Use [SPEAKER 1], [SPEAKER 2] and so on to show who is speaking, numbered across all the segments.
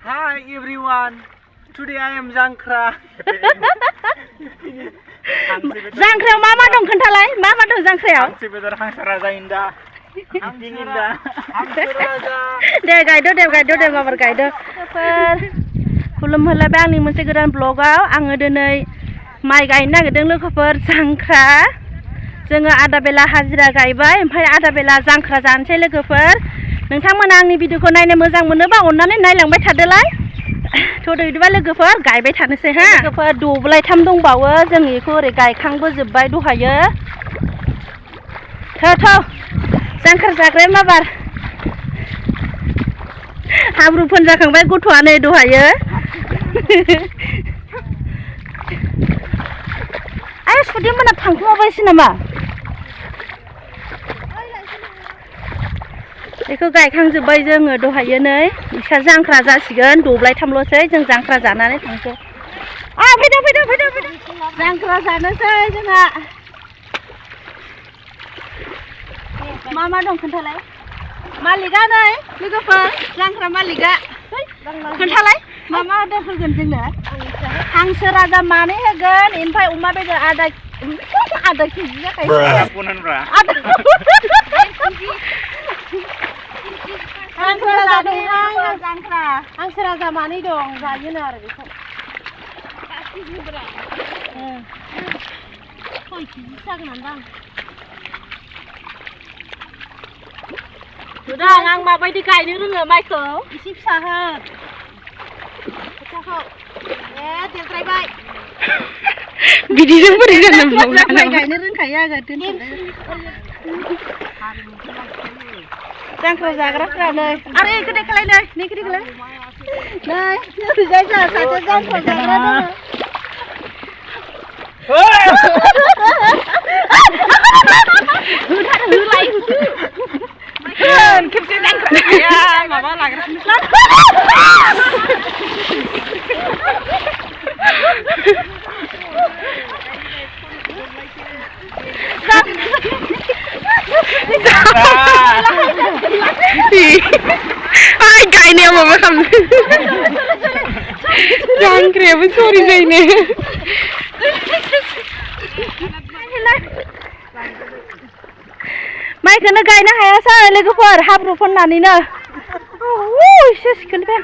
[SPEAKER 1] Hi everyone. Today I am Jankra.
[SPEAKER 2] जांख्रायाव मा मा दं खोन्थालाय मा मा दं जांख्रायाव
[SPEAKER 1] हांसो बेदर हांसो राजा इंदा हांसो इंदा हांसो राजा
[SPEAKER 2] दे गायदो दे माबार गायदो खुलुमहरलायबाय आंनि मोनसे गोदान ब्लगाव आङो दिनै माइ गायनो नागिरदों लोगोफोर जांख्रा जोङो आधा बेला हाजिरा गायबाय ओमफ्राय आधा बेला जांख्रा जानोसै लोगोफोर नोंथांमोना आंनि भिडिअखौ नायनो मोजां मोनोबा अननानै नायलांबाय थादोलाय थ' बिदिबा लोगोफोर गायबाय थानोसै हा लोगोफोर दब्लायथाम दंबावो जों बेखौ ओरै गायखांबोजोब्बाय दहायो थ' जांख्रा जाग्राया माबार हाब्रु फोनजाखांबाय गथ'आ नै दहायो आरो सुदि मोना थांखुमाबायसो नामा बेखौ गायखांजोब्बाय जोङो दहायो नै बिसा जांख्रा जासिगोन दब्लायथामल'सै जों जांख्रा जानानै थांसै फैदो जांख्रा जानोसै जोंहा मा मा दं खोन्थालाय मालिकआ नै लोगोफोर जांख्रा मालिकआ खोन्थालाय मा मा आदार होगोन जोंनो हांसो राजा मानै होगोन ओमफ्राय अमा बेदर आधा केजि जाखायो हांसो राजा मानै दं जायोनो आरो बेखौ 6 केजि जागोन दां नुदों आं माबायदि गायनो रोङो माइखौ एसे फिसा हो खोथियाखौ देरद्रायबाय बिदिजों बोरै जानो माइ गायनो रोंखायो आङो जांख्रा जाग्राफ्रा नै आरो गोदै खालाय नै गोदै खालाय नै ओरैजाय जोंहा सासे जांख्रा जाग्रा दङ खेबसे जांख्रा माबा लाग्रा गायनायाव माबा खालामनो जांख्रायाबो सरि जायोनो माइखौनो गायनो हायासै लोगोफोर हाब्रु फोननानैनो एसे सिखोनबाय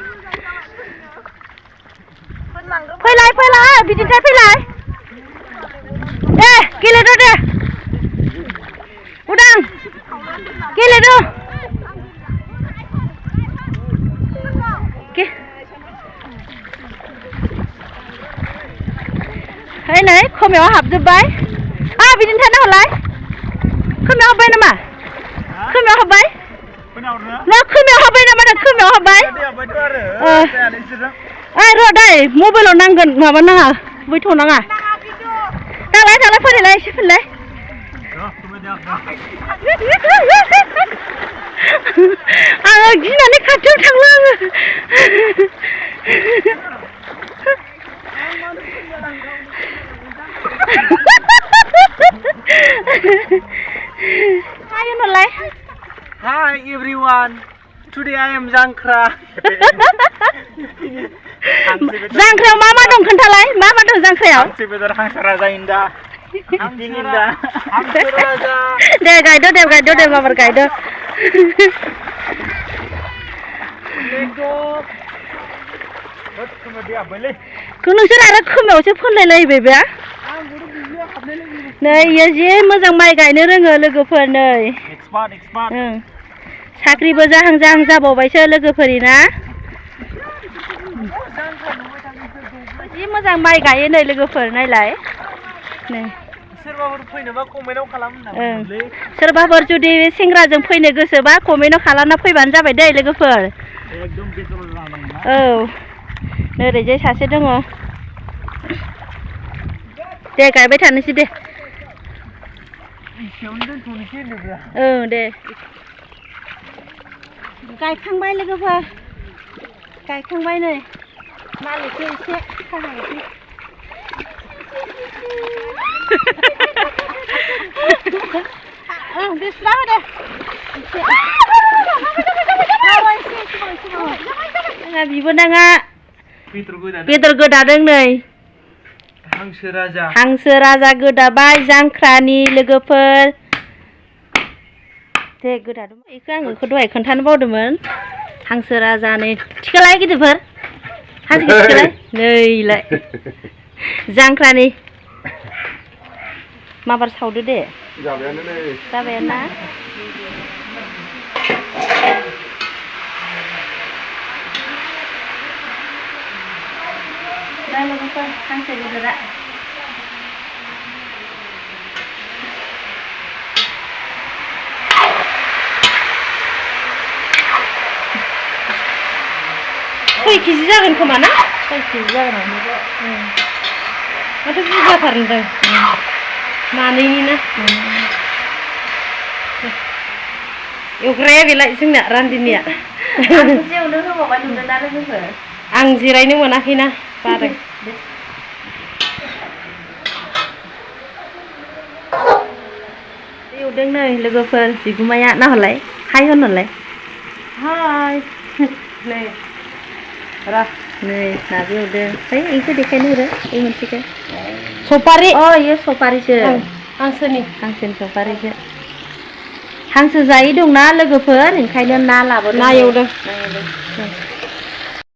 [SPEAKER 2] फैलाय बिदिनिफ्राय फैलाय दे गेलेदो दे उदां गेलेदो नै खोमायाव हाबजोब्बाय बिदिनो थाना हलाय खोमायाव हाबबाय नामा खोमायाव हाबबाय खोमायाव हाबबाय नामा खोमायाव हाबबाय र' दै मबाइलाव नांगोन माबा नाङा बैथ'नाङा दालाय फैलाय एसे फैलाय आङो गिनानै खाथियाव थांला आङो
[SPEAKER 1] Hi everyone. Today I am Jankra.
[SPEAKER 2] जांख्रायाव मा मा दं खोन्थालाय मा मा दं जांख्रायाव
[SPEAKER 1] हांसो बेदर हांसो राजा इंदा हांसो इंदा हांसो राजा
[SPEAKER 2] दे गायदो दे माबार गायदो नोंसोर आरो खोमायावसो फोनलायलायबाय बे नै इयो जि मोजां माइ गायनो रोङो लोगोफोर नै साख्रिबो जाहां जाबावबायसो लोगोफोरनि ना जि मोजां माइ गायो नै लोगोफोर नायलाय नै
[SPEAKER 1] सोरबाफोर फैनोबा कमेन्टआव खालाम होननानै
[SPEAKER 2] सोरबाफोर जुदि सेंग्राजों फैनो गोसोबा कमेन्टआव खालामना फैबानो जाबाय दै लोगोफोर
[SPEAKER 1] एकदम बेदर जानांगौ
[SPEAKER 2] औ ओरैजाय सासे दङ दे गायबाय थानोसै दे दे गायखांबाय लोगोफोर गायखांबाय नै मालिकखौ एसे खाहायनोसै बिस्रा होदे जोंहा बिबोनाङा
[SPEAKER 1] बेदर
[SPEAKER 2] बेदर गोदादों नै हांसो राजा गोदाबाय जांख्रानि लोगोफोर दे गोदादों बेखौ आङो दहाय खोन्थानो बावदोंमोन हांसो राजा नै थिखालाय गिदिरफोर हांसो थिखालाय नैलाय जांख्रानि माबार सावदो दे जाबायानो ना दा लोगोफोर हांसो बेदरा खय केजि जागोन खोमा ना 6 केजि जागोन माथो बुरजाथार होनदों मानैनि ना एवग्राया बेलाय जोंना रान्दिनिया एवनो होबावबा नुदों ना लोगोफोर आं जिरायनो मोनाखैना बादों एवदों नै लोगोफोर बिगुमाया नाहरलाय हाय होनहरलाय हाय नै र' नै नाबो एवदों है इखौ देखायनो हरो ए मोनसेखौ सफारि इयो सफारिसो हांसोनि सफारिसो हांसो जायै दंना लोगोफोर ओंखायनो ना लाबोदों ना एवदों